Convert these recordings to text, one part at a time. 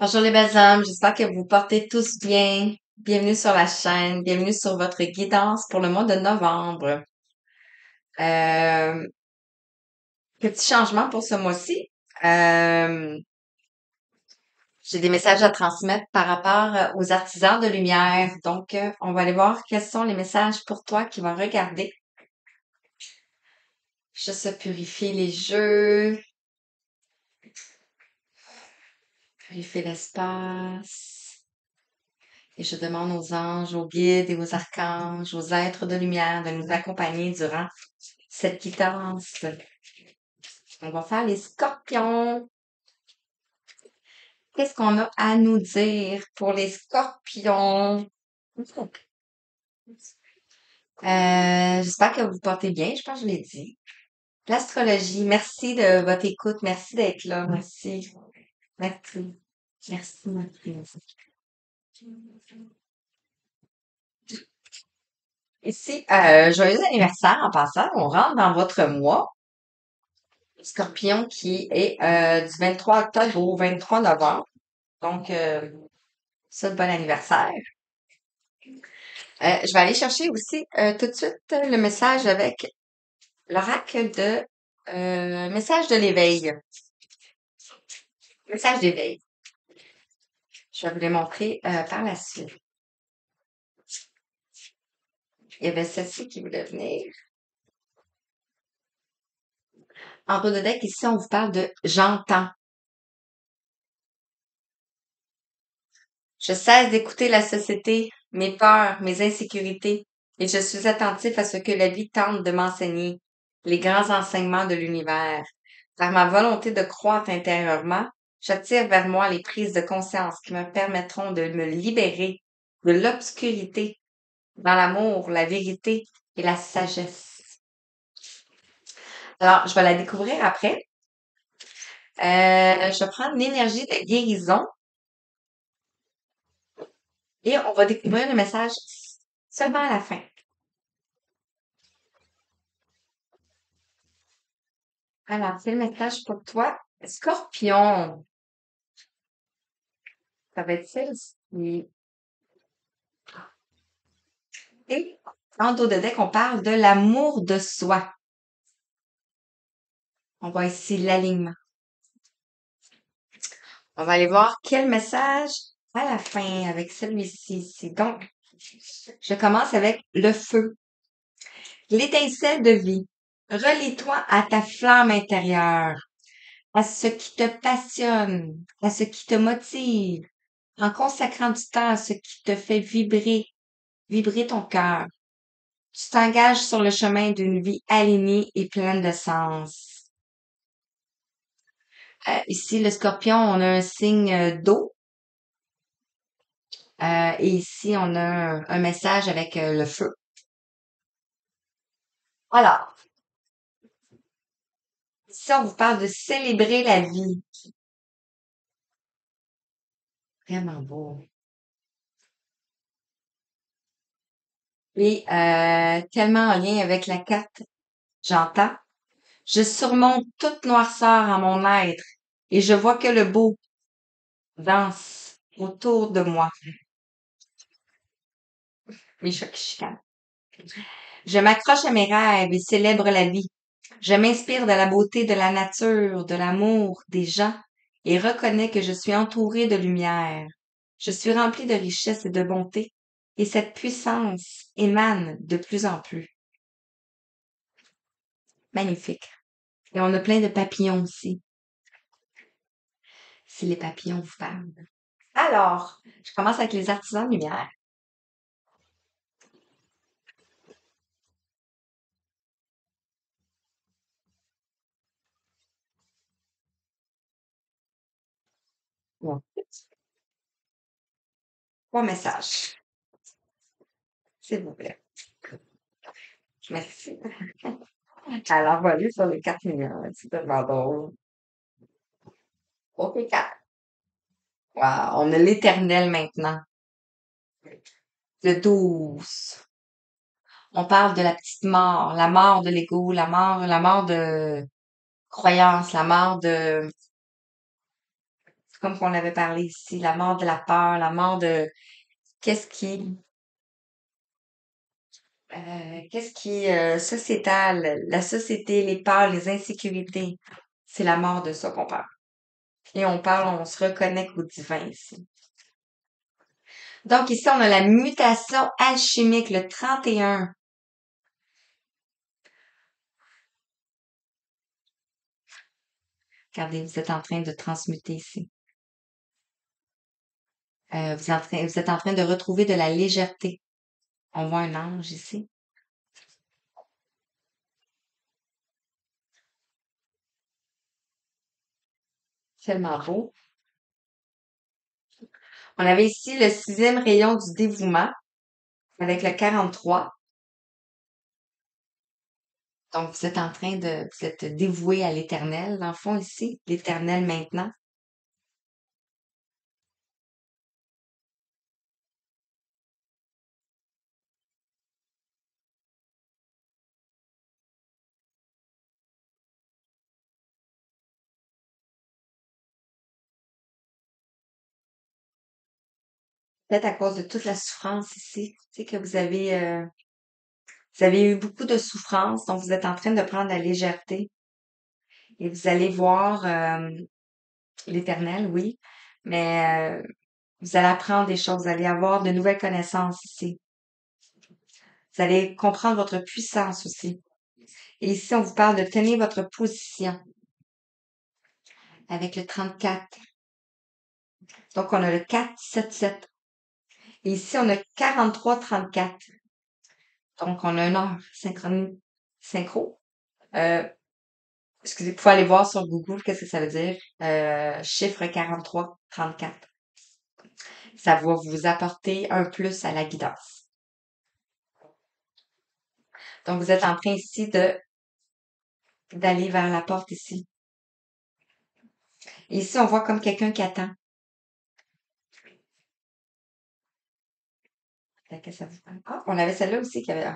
Bonjour les belles âmes, j'espère que vous portez tous bien. Bienvenue sur la chaîne, bienvenue sur votre guidance pour le mois de novembre. Euh, Petit changement pour ce mois-ci. Euh, j'ai des messages à transmettre par rapport aux artisans de lumière. Donc, on va aller voir quels sont les messages pour toi qui vont regarder. Juste purifier les jeux, purifier l'espace. Et je demande aux anges, aux guides et aux archanges, aux êtres de lumière de nous accompagner durant cette quittance. On va faire les scorpions. Qu'est-ce qu'on a à nous dire pour les scorpions? J'espère que vous portez bien. Je pense que je l'ai dit. L'astrologie. Merci de votre écoute. Merci d'être là. Merci. Merci. Merci. Merci. Ici, joyeux anniversaire en passant. On rentre dans votre mois. Scorpion qui est du 23 octobre au 23 novembre. Donc, ça, bon anniversaire. Je vais aller chercher aussi tout de suite le message avec l'oracle de message de l'éveil. Message d'éveil. Je vais vous les montrer par la suite. Il y avait celle-ci qui voulait venir. En bas de deck, ici, on vous parle de j'entends. Je cesse d'écouter la société, mes peurs, mes insécurités, et je suis attentif à ce que la vie tente de m'enseigner, les grands enseignements de l'univers. Par ma volonté de croître intérieurement, j'attire vers moi les prises de conscience qui me permettront de me libérer de l'obscurité dans l'amour, la vérité et la sagesse. Alors, je vais la découvrir après. Je vais prendre l'énergie de guérison et on va découvrir le message seulement à la fin. Alors, c'est le message pour toi. Scorpion, ça va être celle-ci. Et en dos de deck, on parle de l'amour de soi. On voit ici l'alignement. On va aller voir quel message à la fin avec celui-ci ici. Donc, je commence avec le feu. L'étincelle de vie. Relie-toi à ta flamme intérieure, à ce qui te passionne, à ce qui te motive, en consacrant du temps à ce qui te fait vibrer ton cœur. Tu t'engages sur le chemin d'une vie alignée et pleine de sens. Ici, le scorpion, on a un signe d'eau. Et ici, on a un message avec le feu. Alors, ici, on vous parle de célébrer la vie. Vraiment beau. Et tellement en lien avec la carte, j'entends. Je surmonte toute noirceur en mon être et je vois que le beau danse autour de moi. Les chocs chicanes. Je m'accroche à mes rêves et célèbre la vie. Je m'inspire de la beauté de la nature, de l'amour, des gens et reconnais que je suis entourée de lumière. Je suis remplie de richesse et de bonté et cette puissance émane de plus en plus. Magnifique. Et on a plein de papillons aussi, si les papillons vous parlent. Alors, je commence avec les artisans de lumière. Bon. Trois messages, s'il vous plaît. Merci. Alors, voilà sur les 4 millions. C'est tellement drôle. OK, 4. Wow, on a l'éternel maintenant. Le 12. On parle de la petite mort, la mort de l'ego, la mort de croyance, la mort de comme qu'on avait parlé ici, la mort de la peur, la mort de qu'est-ce qui, qu'est-ce qui sociétal, la société, les peurs, les insécurités. C'est la mort de ça qu'on parle. Et on parle, on se reconnecte au divin ici. Donc ici, on a la mutation alchimique, le 31. Regardez, vous êtes en train de transmuter ici. Vous êtes en train de retrouver de la légèreté. On voit un ange ici. Tellement beau. On avait ici le 6e rayon du dévouement avec le 43. Donc, vous êtes dévoué à l'éternel, dans le fond, ici. L'éternel maintenant. Peut-être à cause de toute la souffrance ici. Tu sais que vous avez eu beaucoup de souffrance, donc vous êtes en train de prendre la légèreté. Et vous allez voir l'éternel, oui. Mais vous allez apprendre des choses, vous allez avoir de nouvelles connaissances ici. Vous allez comprendre votre puissance aussi. Et ici, on vous parle de tenir votre position avec le 34. Donc, on a le 4-7-7. Et ici, on a 43-34. Donc, on a une heure synchro. Euh, excusez, vous pouvez aller voir sur Google qu'est-ce que ça veut dire. Chiffre 43-34. Ça va vous apporter un plus à la guidance. Donc, vous êtes en train ici d'aller vers la porte ici. Et ici, on voit comme quelqu'un qui attend. Qu'est-ce que ça vous parle? Ah, on avait celle-là aussi qui avait.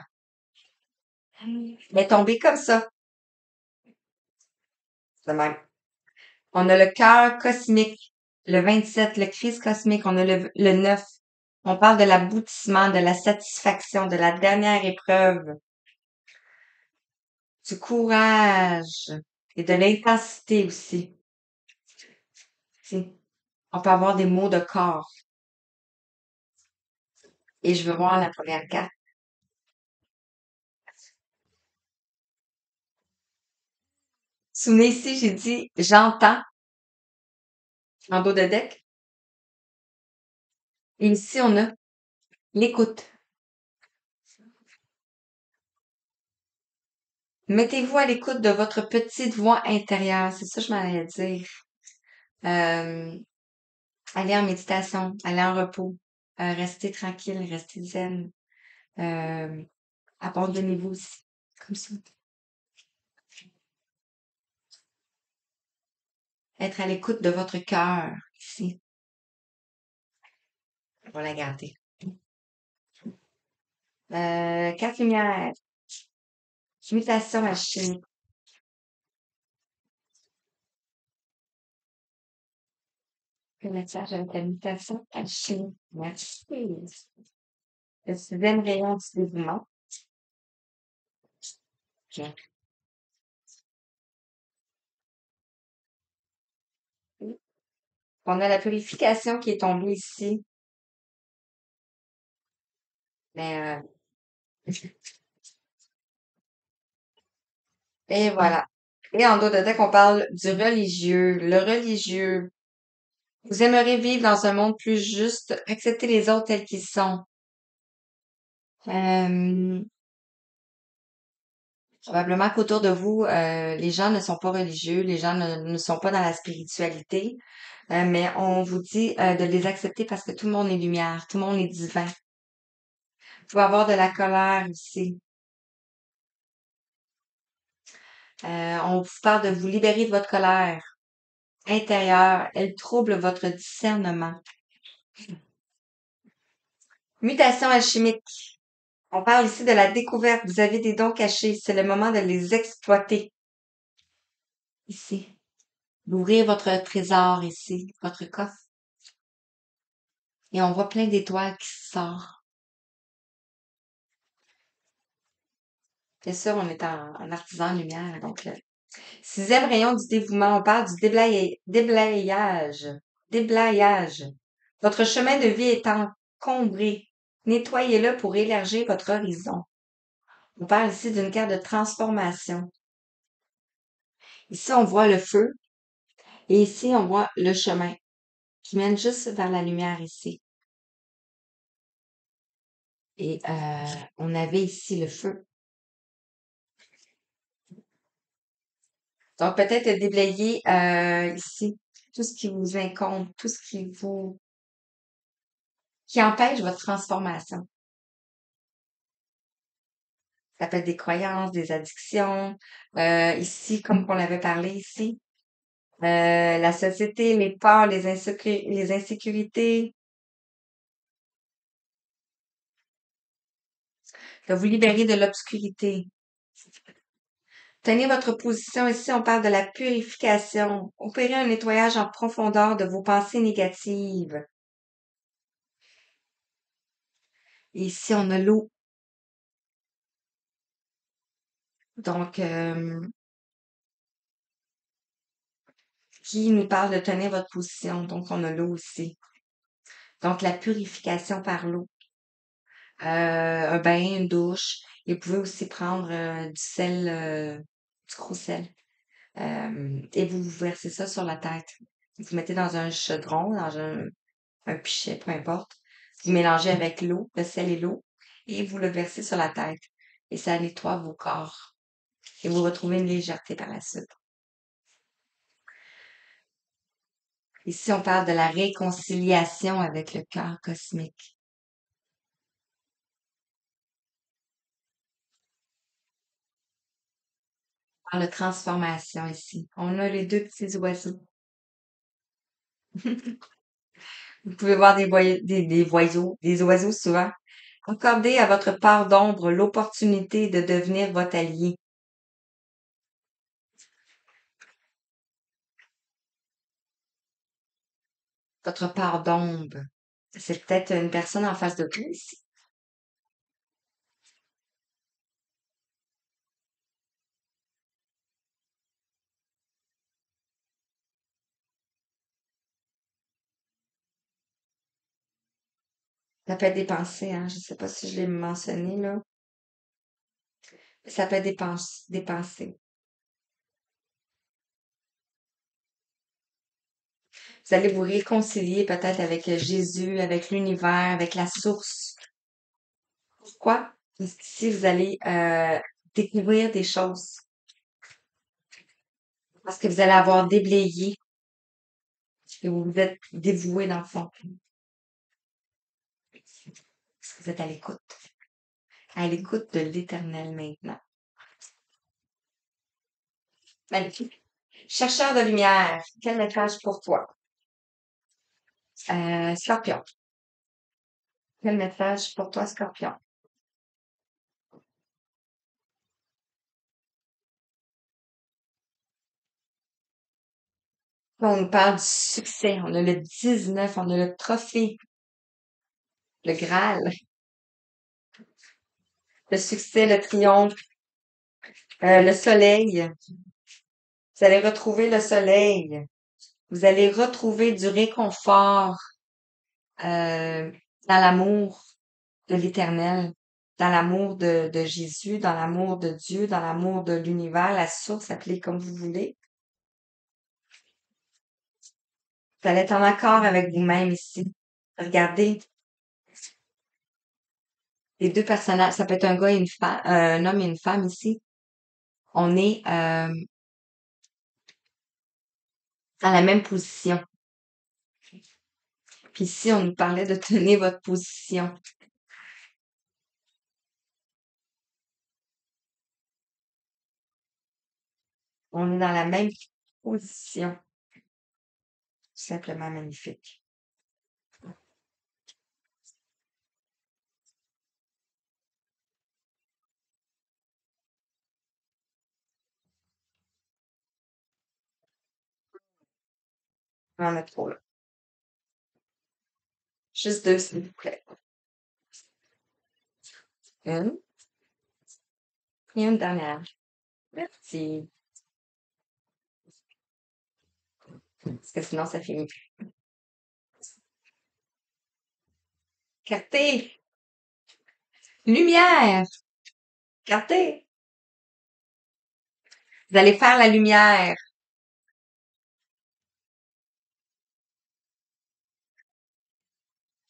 Elle est tombée comme ça. De même. On a le cœur cosmique, le 27, le Christ cosmique, on a le 9. On parle de l'aboutissement, de la satisfaction, de la dernière épreuve, du courage et de l'intensité aussi. Si. On peut avoir des mots de corps. Et je veux voir la première carte. Souvenez ici, j'ai dit j'entends en dos de deck. Et ici, on a l'écoute. Mettez-vous à l'écoute de votre petite voix intérieure. C'est ça que je m'en allais dire. Euh, Allez en méditation, allez en repos, restez tranquille, restez zen. Euh, Abandonnez-vous aussi, comme ça. Être à l'écoute de votre cœur, ici. On va la garder. Quatre lumières, mutation alchimique. Le message avec la mutation alchimique. Merci. Le 6e rayon du dévouement. Bien. On a la purification qui est tombée ici. Mais, et voilà. Et en dos de deck, on parle du religieux. Le religieux. Vous aimeriez vivre dans un monde plus juste, accepter les autres tels qu'ils sont. Euh, Probablement qu'autour de vous, les gens ne sont pas religieux, les gens ne sont pas dans la spiritualité, mais on vous dit de les accepter parce que tout le monde est lumière, tout le monde est divin. Vous pouvez avoir de la colère aussi. On vous parle de vous libérer de votre colère intérieure. Elle trouble votre discernement. Mutation alchimique. On parle ici de la découverte. Vous avez des dons cachés. C'est le moment de les exploiter. Ici. d'ouvrir votre trésor ici, votre coffre, et on voit plein d'étoiles qui sortent. Bien sûr, on est en artisan de lumière, donc sixième rayon du dévouement, on parle du déblayage. Déblayage. Votre chemin de vie est encombré. Nettoyez-le pour élargir votre horizon. On parle ici d'une carte de transformation. Ici, on voit le feu et ici, on voit le chemin qui mène juste vers la lumière ici. Et on avait ici le feu. Donc, peut-être déblayer ici tout ce qui vous incombe, tout ce qui empêche votre transformation. Ça peut être des croyances, des addictions. Ici, comme on avait parlé ici, la société, les peurs, les insécurités, de vous libérer de l'obscurité. Tenez votre position ici, on parle de la purification. Opérez un nettoyage en profondeur de vos pensées négatives. Et ici, on a l'eau. Donc, qui nous parle de tenir votre position. Donc, on a l'eau aussi. Donc, la purification par l'eau. Un bain, une douche. Et vous pouvez aussi prendre du sel, du gros sel. Et vous versez ça sur la tête. Vous mettez dans un chaudron, dans un pichet, peu importe. Vous mélangez avec l'eau, le sel et l'eau, et vous le versez sur la tête. Et ça nettoie vos corps. Et vous retrouvez une légèreté par la suite. Ici, on parle de la réconciliation avec le cœur cosmique. On parle de transformation ici. On a les deux petits oiseaux. Vous pouvez voir des oiseaux souvent. Accordez à votre part d'ombre l'opportunité de devenir votre allié. Votre part d'ombre. C'est peut-être une personne en face de vous ici. Ça peut être des pensées, hein. Je sais pas si je l'ai mentionné, là. Ça peut être des pensées. Vous allez vous réconcilier peut-être avec Jésus, avec l'univers, avec la source. Pourquoi? Parce qu'ici, vous allez découvrir des choses. Parce que vous allez avoir déblayé et vous vous êtes dévoué dans le fond. Parce que vous êtes à l'écoute de l'Éternel maintenant. Magnifique. Chercheur de lumière, quel message pour toi? Scorpion. Quel message pour toi, Scorpion? On nous parle du succès. On a le 19, on a le trophée, le Graal, le succès, le triomphe, le soleil. Vous allez retrouver le soleil. Vous allez retrouver du réconfort dans l'amour de l'Éternel, dans l'amour de Jésus, dans l'amour de Dieu, dans l'amour de l'univers, la source, appelée comme vous voulez. Vous allez être en accord avec vous-même ici. Regardez les deux personnages. Ça peut être un gars et une femme, un homme et une femme ici. On est dans la même position. Puis ici, on nous parlait de tenir votre position. On est dans la même position. Simplement magnifique. On va en mettre trop, là. Juste deux, s'il vous plaît. Une et une dernière. Merci. Parce que sinon, ça finit plus. Carté. Lumière. Carté. Vous allez faire la lumière.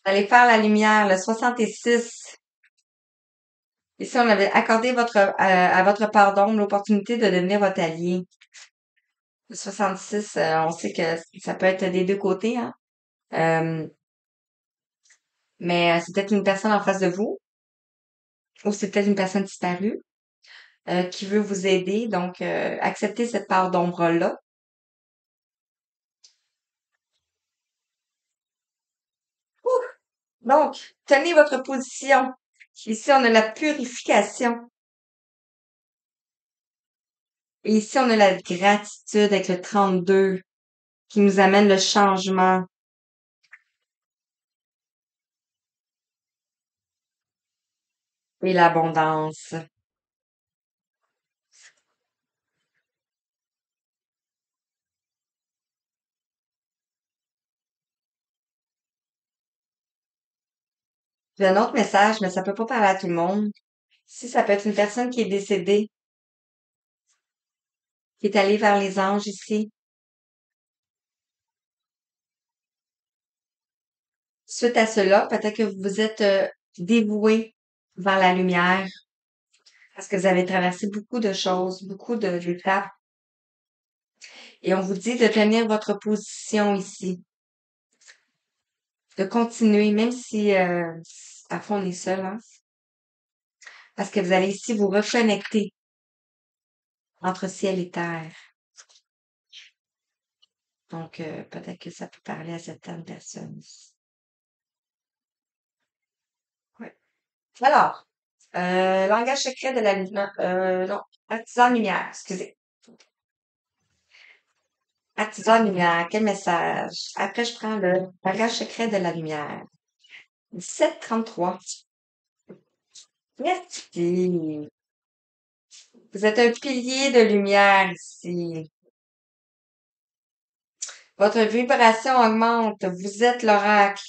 Vous allez faire la lumière, le 66. Ici, on avait accordé à votre pardon l'opportunité de devenir votre allié. Le 66, on sait que ça peut être des deux côtés, hein. Euh, mais c'est peut-être une personne en face de vous, ou c'est peut-être une personne disparue qui veut vous aider. Donc, acceptez cette part d'ombre-là. Ouh! Donc, tenez votre position. Ici, on a la purification. Et ici, on a la gratitude avec le 32 qui nous amène le changement et l'abondance. J'ai un autre message, mais ça peut pas parler à tout le monde. Si ça peut être une personne qui est décédée, qui est allée vers les anges ici. Suite à cela, peut-être que vous vous êtes dévoué vers la lumière parce que vous avez traversé beaucoup de choses, beaucoup d'étapes. Et on vous dit de tenir votre position ici, de continuer, même si parfois on est seul, hein, parce que vous allez ici vous reconnecter entre ciel et terre. Donc, peut-être que ça peut parler à certaines personnes. Ouais. Alors, langage secret de la lumière, non, artisan de lumière, excusez. Artisan de lumière, quel message? Après, je prends le langage secret de la lumière. 1733. Merci. Vous êtes un pilier de lumière ici. Votre vibration augmente. Vous êtes l'oracle.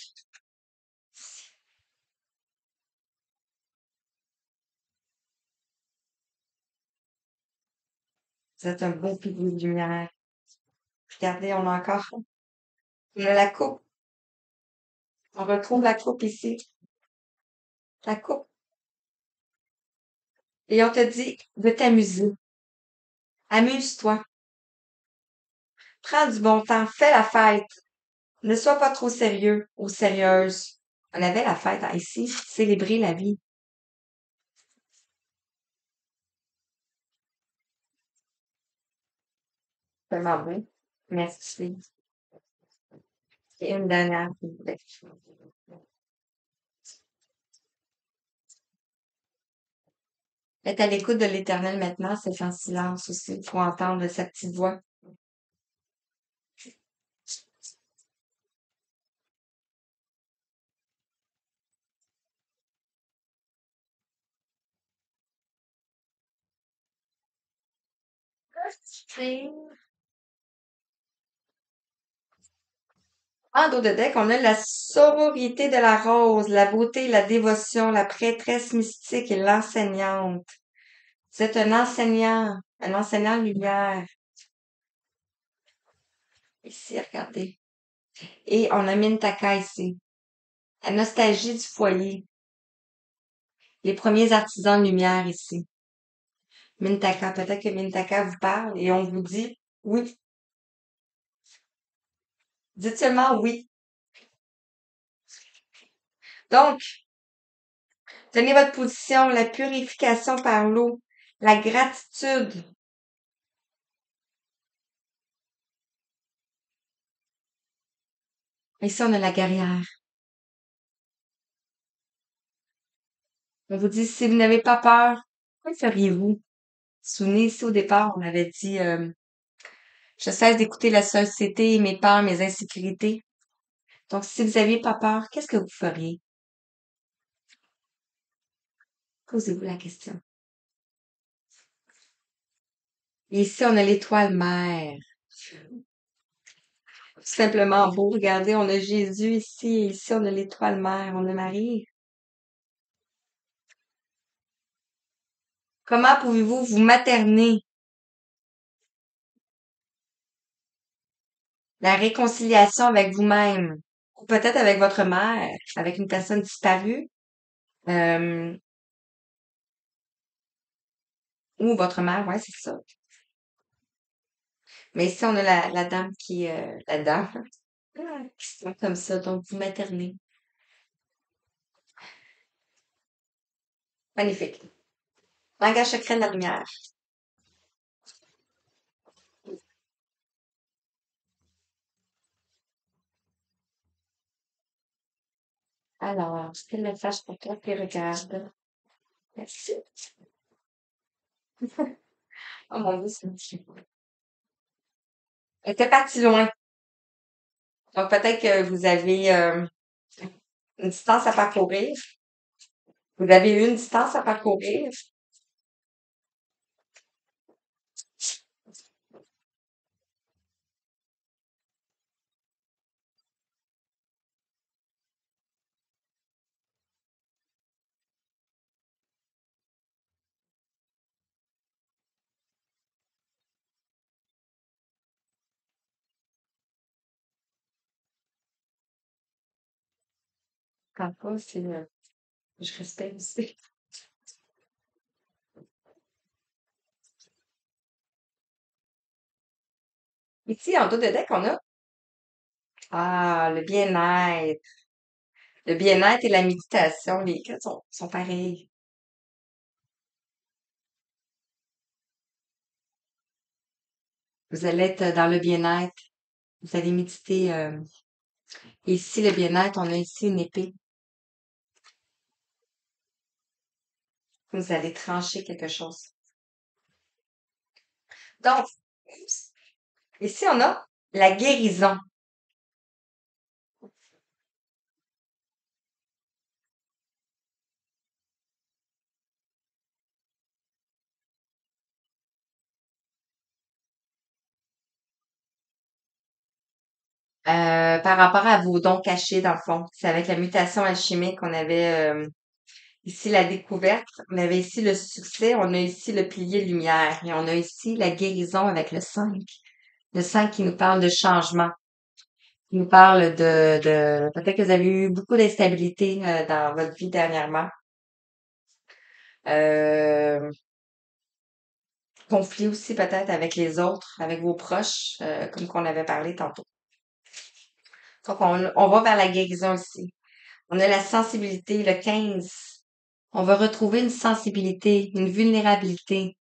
Vous êtes un beau pilier de lumière. Regardez, on a encore. On a la coupe. On retrouve la coupe ici. La coupe. Et on te dit de t'amuser. Amuse-toi. Prends du bon temps. Fais la fête. Ne sois pas trop sérieux ou sérieuse. On avait la fête ici. Célébrer la vie. Tellement beau. Merci. Et une dernière, s'il vous plaît. Être à l'écoute de l'Éternel maintenant, c'est en silence aussi pour entendre sa petite voix. En dos de deck, on a la sororité de la rose, la beauté, la dévotion, la prêtresse mystique et l'enseignante. Vous êtes un enseignant lumière. Ici, regardez. Et on a Mintaka ici. La nostalgie du foyer. Les premiers artisans de lumière ici. Mintaka, peut-être que Mintaka vous parle et on vous dit oui. Dites seulement oui. Donc, tenez votre position, la purification par l'eau, la gratitude. Ici, on a la guerrière. On vous dit, si vous n'avez pas peur, que feriez-vous? Souvenez, ici, au départ, on avait dit Je cesse d'écouter la société, mes peurs, mes insécurités. Donc, si vous aviez pas peur, qu'est-ce que vous feriez? Posez-vous la question. Et ici, on a l'étoile mère. Tout simplement beau. Regardez, on a Jésus ici, et ici, on a l'étoile mère, on a Marie. Comment pouvez-vous vous materner? La réconciliation avec vous-même. Ou peut-être avec votre mère, avec une personne disparue. euh, ou votre mère, ouais, c'est ça. Mais ici, on a la dame la dame, qui se sent comme ça, donc vous maternez. Magnifique. Langage secret de la lumière. Alors, quel message pour toi qui regarde? Merci. Oh mon Dieu, c'est petit. Elle était partie loin. Donc, peut-être que vous avez une distance à parcourir. Vous avez eu une distance à parcourir. Quand pas, je respecte aussi. Ici, en dos de deck, on a le bien-être. Le bien-être et la méditation, les quatre sont pareils. Vous allez être dans le bien-être. Vous allez méditer. Ici, le bien-être, on a ici une épée. Vous allez trancher quelque chose. Donc, ici, on a la guérison. Par rapport à vos dons cachés, dans le fond. C'est avec la mutation alchimique qu'on avait ici la découverte, on avait ici le succès, on a ici le pilier lumière et on a ici la guérison avec le 5. Le 5 qui nous parle de changement, qui nous parle peut-être que vous avez eu beaucoup d'instabilité dans votre vie dernièrement. Euh, Conflit aussi peut-être avec les autres, avec vos proches, comme qu'on avait parlé tantôt. Donc, on va vers la guérison ici. On a la sensibilité, le 15. On va retrouver une sensibilité, une vulnérabilité.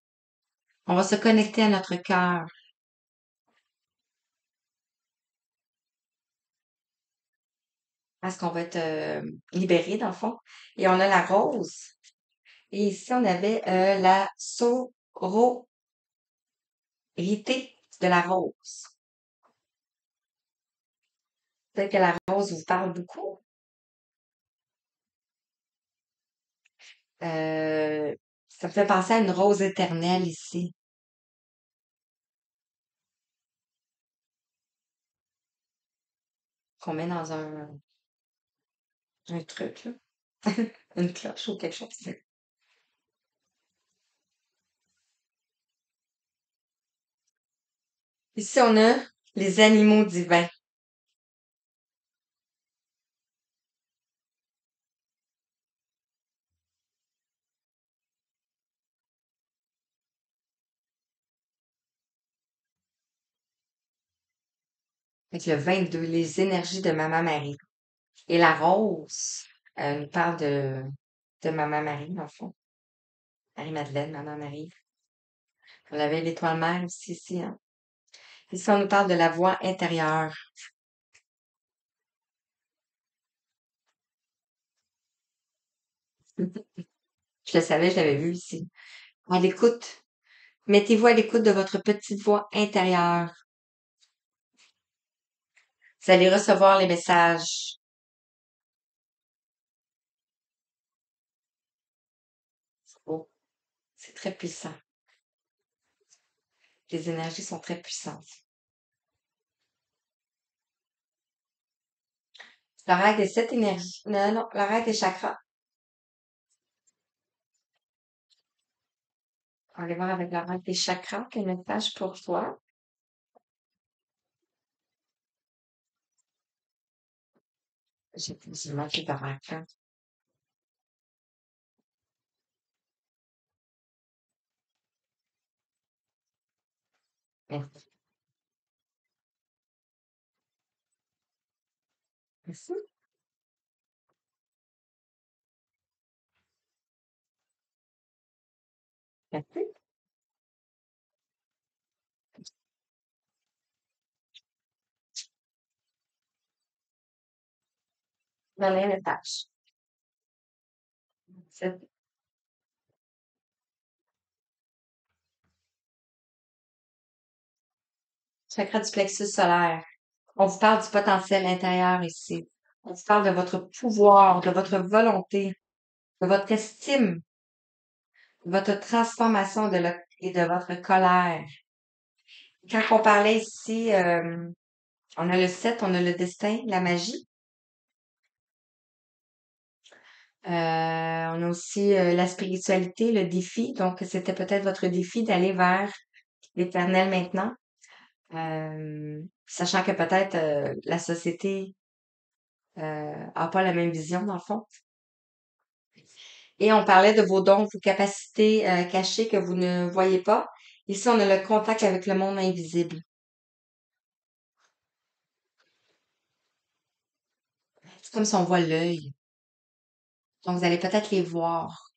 On va se connecter à notre cœur parce qu'on va être libéré dans le fond. Et on a la rose. Et ici, on avait la sororité de la rose. Peut-être que la rose vous parle beaucoup. Euh, Ça me fait penser à une rose éternelle ici, qu'on met dans un truc, là. Une cloche ou quelque chose. Ici, on a les animaux divins. Avec le 22, les énergies de Maman Marie. Et la rose nous parle de Maman Marie, dans le fond. Marie-Madeleine, Maman Marie. On avait l'étoile mère aussi ici, hein. Ici, on nous parle de la voix intérieure. Je le savais, je l'avais vu ici. À l'écoute. Mettez-vous à l'écoute de votre petite voix intérieure. Vous allez recevoir les messages. Oh, c'est très puissant. Les énergies sont très puissantes. L'oracle des sept énergies. Non, non, l'oracle des chakras. On va aller voir avec l'oracle des chakras quel message pour toi. J'ai manqué d'oracle. Merci. Merci. Merci. Donner les tâches. C'est chakra du plexus solaire. On vous parle du potentiel intérieur ici. On vous parle de votre pouvoir, de votre volonté, de votre estime, de votre transformation et de votre colère. Quand on parlait ici, on a le 7, on a le destin, la magie. On a aussi la spiritualité, le défi. Donc, c'était peut-être votre défi d'aller vers l'éternel maintenant. Sachant que peut-être la société a pas la même vision, dans le fond. Et on parlait de vos dons, vos capacités cachées que vous ne voyez pas. Ici, on a le contact avec le monde invisible. C'est comme si on voit l'œil. Donc, vous allez peut-être les voir.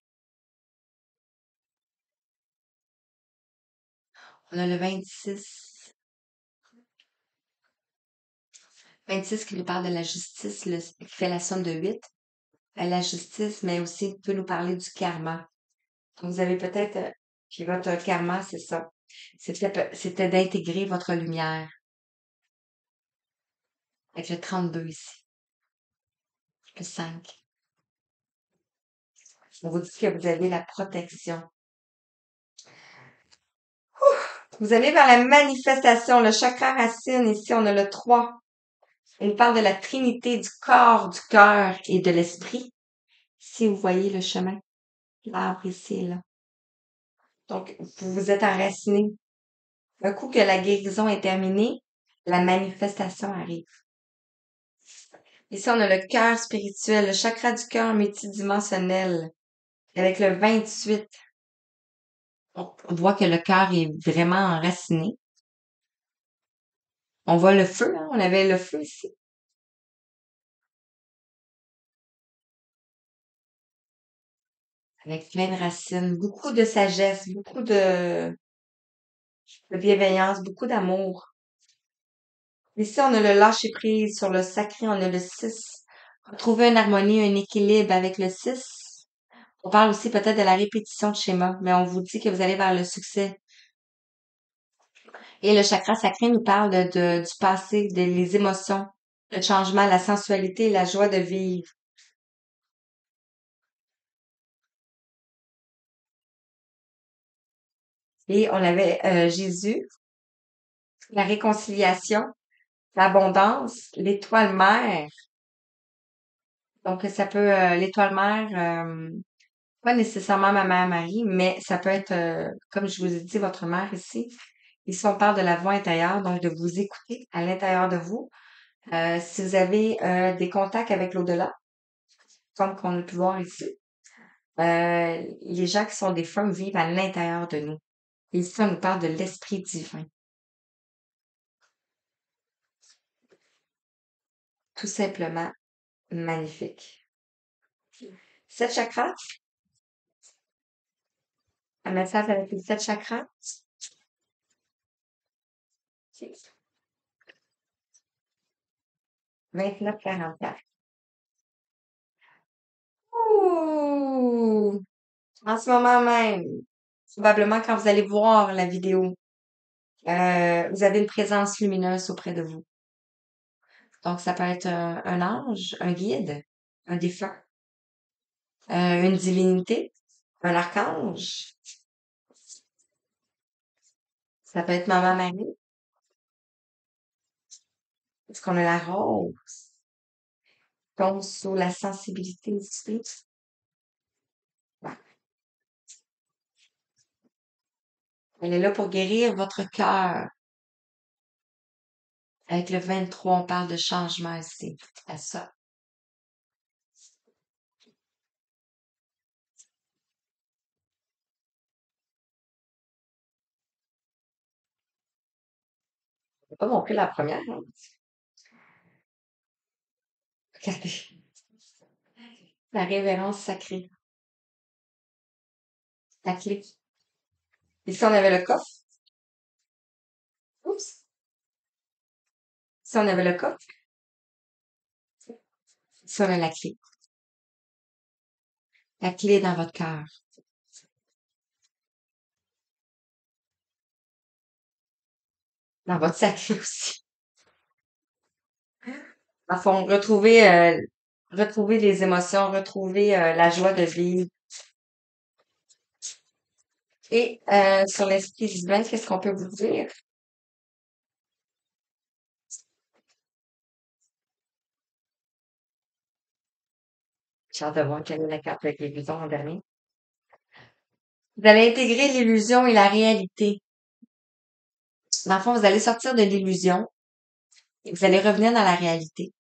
On a le 26. 26 qui nous parle de la justice, qui fait la somme de 8. La justice, mais aussi peut nous parler du karma. Donc, vous avez peut-être, puis votre karma, c'est ça. C'était d'intégrer votre lumière. Avec le 32 ici. Le 5. On vous dit que vous avez la protection. Vous allez vers la manifestation, le chakra racine. Ici, on a le 3. On parle de la trinité du corps, du cœur et de l'esprit. Si vous voyez le chemin, l'arbre ici, là. Donc, vous vous êtes enraciné. Un coup que la guérison est terminée, la manifestation arrive. Ici, on a le cœur spirituel, le chakra du cœur multidimensionnel, avec le 28. On voit que le cœur est vraiment enraciné. On voit le feu, hein? On avait le feu ici. Avec plein de racines, beaucoup de sagesse, beaucoup de bienveillance, beaucoup d'amour. Ici, on a le lâcher prise sur le sacré, on a le 6. Trouver une harmonie, un équilibre avec le 6. On parle aussi peut-être de la répétition de schéma, mais on vous dit que vous allez vers le succès. Et le chakra sacré nous parle du passé, des émotions, le changement, la sensualité et la joie de vivre. Et on avait Jésus, la réconciliation, l'abondance, l'étoile mère. Donc, ça peut, l'étoile mère, pas nécessairement ma mère Marie, mais ça peut être, comme je vous ai dit, votre mère ici. Ici, on parle de la voix intérieure, donc de vous écouter à l'intérieur de vous. Si vous avez des contacts avec l'au-delà, comme qu'on a pu voir ici, les gens qui sont des femmes vivent à l'intérieur de nous. Et ici, on nous parle de l'esprit divin. Tout simplement magnifique. Sept chakras, un message avec les sept chakras. 29-44. Ouh! En ce moment même, probablement quand vous allez voir la vidéo, vous avez une présence lumineuse auprès de vous. Donc, ça peut être un ange, un guide, un défunt, une divinité, un archange. Ça peut être Maman Marie, parce qu'on a la rose, tombe sous la sensibilité aussi. Ouais. Elle est là pour guérir votre cœur. Avec le 23, on parle de changement ici. À ça. Je vais pas montrer la première, hein. Regardez. La révérence sacrée. La clé. Ici, on avait le coffre. Oups. Ici, on avait le coffre. Ici, on a la clé. La clé est dans votre cœur. Dans votre sacré aussi. À fond, retrouver les émotions, retrouver la joie de vivre. Et sur l'esprit divin, qu'est-ce qu'on peut vous dire? J'ai hâte de voir quelle est la carte avec l'illusion en dernier. Vous allez intégrer l'illusion et la réalité. Dans le fond, vous allez sortir de l'illusion et vous allez revenir dans la réalité.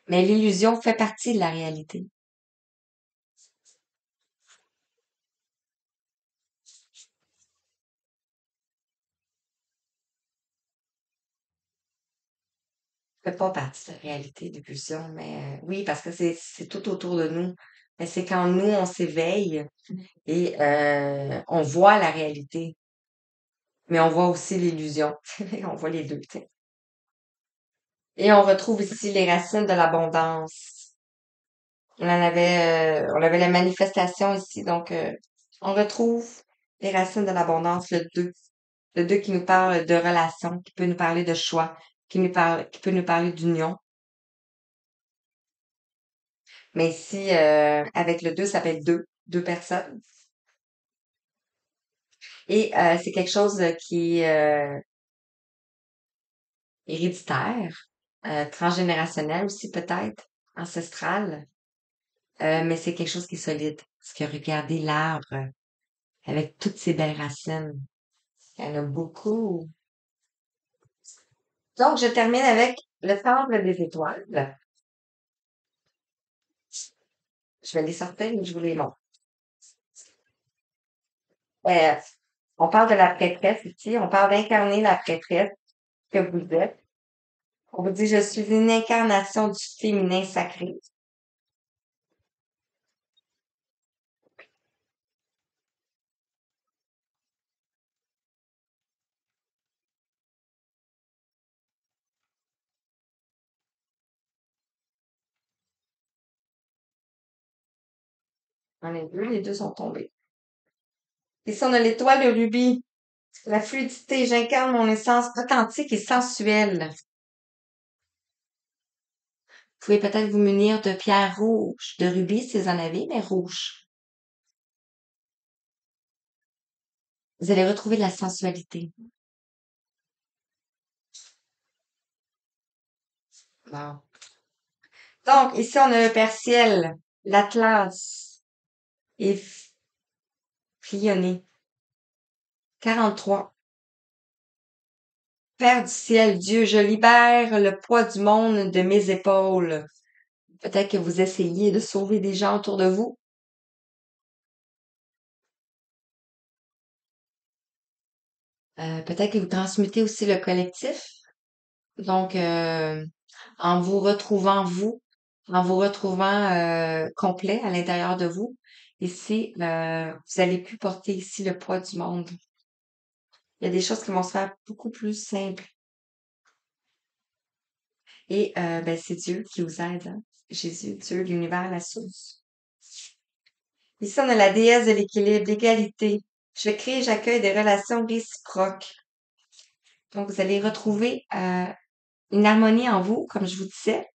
Mais l'illusion fait partie de la réalité. Fait pas partie de la réalité, l'illusion, mais oui, parce que c'est tout autour de nous. Mais c'est quand nous, on s'éveille et on voit la réalité, mais on voit aussi l'illusion. On voit les deux, tu sais. Et on retrouve ici les racines de l'abondance. On avait la manifestation ici, donc on retrouve les racines de l'abondance, le 2. Le 2 qui nous parle de relation, qui peut nous parler de choix, qui peut nous parler d'union. Mais ici, avec le 2, ça fait deux personnes. Et c'est quelque chose qui est héréditaire, transgénérationnel aussi peut-être, ancestral. Mais c'est quelque chose qui est solide. Parce que regardez l'arbre avec toutes ses belles racines. Il y en a beaucoup. Donc, je termine avec le temple des étoiles. Je vais les sortir et je vous les montre. Euh, on parle de la prêtresse ici. On parle d'incarner la prêtresse que vous êtes. On vous dit, je suis une incarnation du féminin sacré. On est deux, les deux sont tombés. Ici, on a l'étoile de rubis. La fluidité, j'incarne mon essence authentique et sensuelle. Vous pouvez peut-être vous munir de pierres rouges, de rubis si vous en avez, mais rouges. Vous allez retrouver de la sensualité. Wow. Donc, ici, on a le Père-Ciel, l'Atlas et Phionée. 43. Père du ciel, Dieu, je libère le poids du monde de mes épaules. Peut-être que vous essayez de sauver des gens autour de vous. Peut-être que vous transmettez aussi le collectif. Donc, en vous retrouvant vous, en vous retrouvant complet à l'intérieur de vous, ici, vous allez plus porter ici le poids du monde. Il y a des choses qui vont se faire beaucoup plus simples. Et ben, c'est Dieu qui vous aide, hein. Jésus, Dieu, l'univers, la source. Ici, on a la déesse de l'équilibre, l'égalité. Je crée et j'accueille des relations réciproques. Donc, vous allez retrouver une harmonie en vous, comme je vous disais,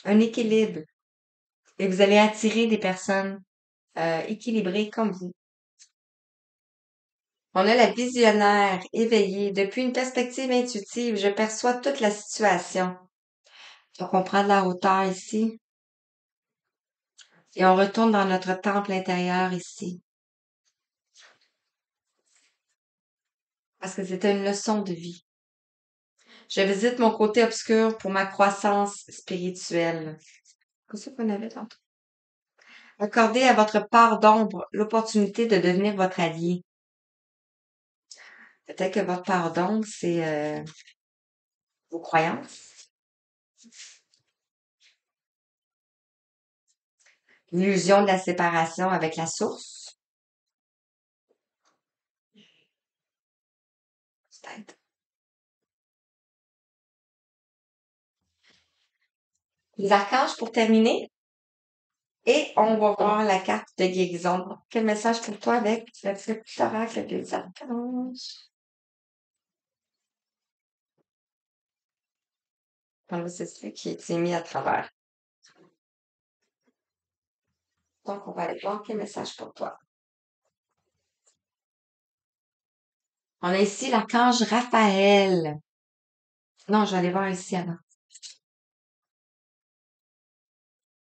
un équilibre. Et vous allez attirer des personnes équilibrées comme vous. On a la visionnaire éveillée. Depuis une perspective intuitive, je perçois toute la situation. Donc, on prend de la hauteur ici et on retourne dans notre temple intérieur ici. Parce que c'était une leçon de vie. Je visite mon côté obscur pour ma croissance spirituelle. Qu'est-ce qu'on avait tantôt? Accordez à votre part d'ombre l'opportunité de devenir votre allié. Peut-être que votre part d'ombre, c'est vos croyances, l'illusion de la séparation avec la source, peut-être. Les archanges pour terminer. Et on va voir la carte de guérison. Quel message pour toi avec le petit oracle des archanges? C'est celui qui est mis à travers. Donc, on va aller voir quel message pour toi. On a ici l'archange Raphaël. Non, je vais aller voir ici avant.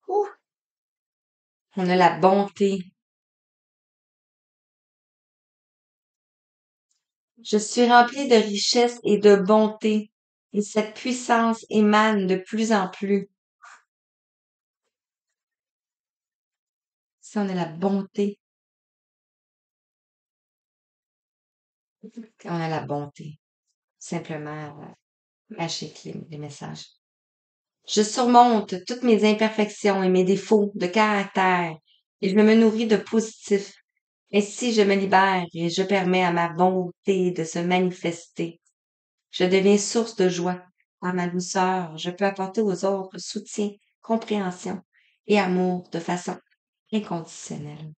Ouh! On a la bonté. Je suis remplie de richesse et de bonté, et cette puissance émane de plus en plus. Ici, on a la bonté. On a la bonté. Simplement magique, les messages. Je surmonte toutes mes imperfections et mes défauts de caractère et je me nourris de positif. Ainsi, je me libère et je permets à ma bonté de se manifester. Je deviens source de joie. Par ma douceur, je peux apporter aux autres soutien, compréhension et amour de façon inconditionnelle.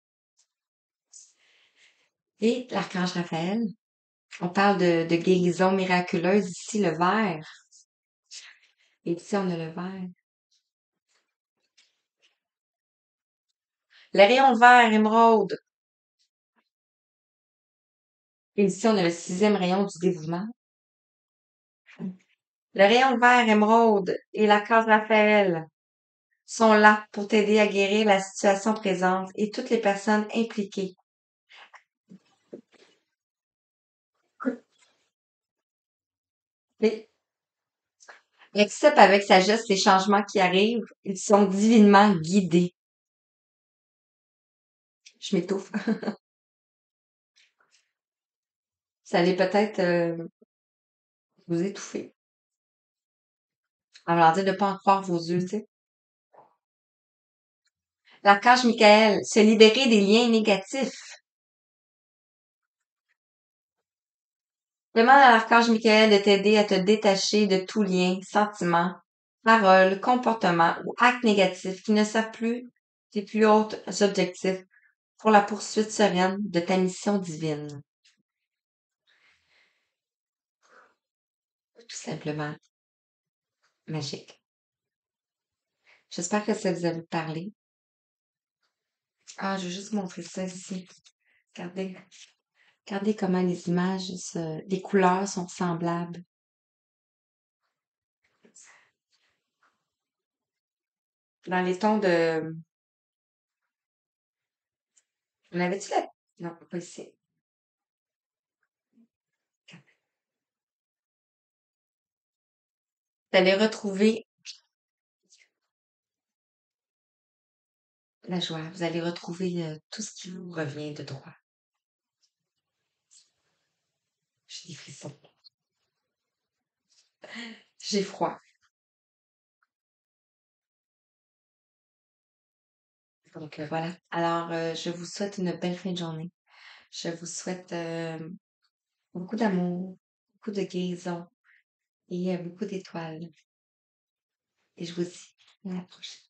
Et l'archange Raphaël, on parle de guérison miraculeuse ici, le vert. Et ici, on a le vert. Le rayon vert émeraude. Et ici, on a le sixième rayon du dévouement. Le rayon vert émeraude et la case Raphaël sont là pour t'aider à guérir la situation présente et toutes les personnes impliquées. Et accepte avec sagesse les changements qui arrivent. Ils sont divinement guidés. Je m'étouffe. Ça allait peut-être vous étouffer. En voulant dire de ne pas en croire vos yeux, tu sais. L'archange Michael, se libérer des liens négatifs. Demande à l'archange Michael de t'aider à te détacher de tout lien, sentiment, paroles, comportements ou actes négatifs qui ne servent plus tes plus hauts objectifs pour la poursuite sereine de ta mission divine. Tout simplement magique. J'espère que ça vous a parlé. Ah, je vais juste montrer ça ici. Regardez. Regardez comment les images, les couleurs sont semblables. Dans les tons de... On avait-tu la... Non, pas ici. Vous allez retrouver la joie. Vous allez retrouver tout ce qui vous revient de droit. J'ai des frissons. J'ai froid. Donc voilà. Alors, je vous souhaite une belle fin de journée. Je vous souhaite beaucoup d'amour, beaucoup de guérison et beaucoup d'étoiles. Et je vous dis à la prochaine.